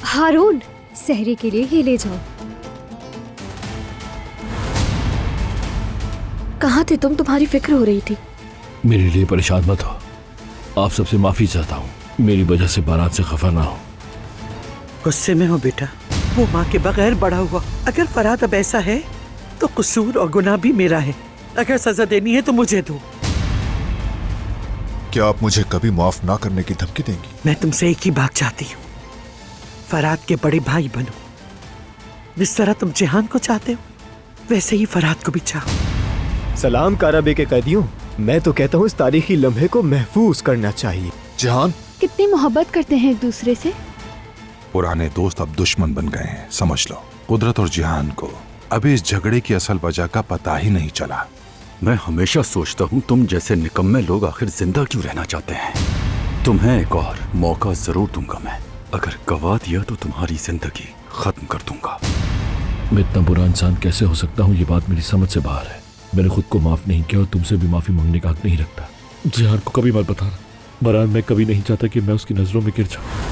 हारून, सहरे के लिए ये ले जाओ। कहाँ थे तुम? तुम्हारी फिक्र हो रही थी। मेरे लिए परेशान मत हो, आप सबसे माफी चाहता हूँ। मेरी वजह से बारात से खफा ना हो। गुस्से में हो बेटा, वो माँ के बगैर बड़ा हुआ। अगर फरहाद अब ऐसा है तो कसूर और गुनाह भी मेरा है। अगर सजा देनी है तो मुझे दो। क्या आप मुझे कभी माफ ना करने की धमकी देंगी? मैं तुमसे एक ही बात चाहती हूँ, फरहाद के बड़े भाई बनो। जिस तरह तुम जिहान को चाहते हो वैसे ही फरहाद को भी चाहो। सलाम काराबे के कैदियों, मैं तो कहता हूँ इस तारीखी लम्हे को महफूज करना चाहिए। जिहान, कितनी मोहब्बत करते हैं एक दूसरे से। पुराने दोस्त अब दुश्मन बन गए हैं, समझ लो। कुदरत और जिहान को अभी इस झगड़े की असल वजह का पता ही नहीं चला। मैं हमेशा सोचता हूँ तुम जैसे निकम्मे लोग आखिर जिंदा क्यों रहना चाहते हैं। तुम्हें एक और मौका जरूर दूंगा मैं। अगर गवा दिया तो तुम्हारी जिंदगी खत्म कर दूंगा। मैं इतना बुरा इंसान कैसे हो सकता हूँ, ये बात मेरी समझ से बाहर है। मैंने खुद को माफ नहीं किया और तुमसे भी माफी मांगने का हक नहीं रखता। जिहान को कभी मत बताना। बरान, मैं कभी नहीं चाहता कि मैं उसकी नजरों में गिर जाऊं।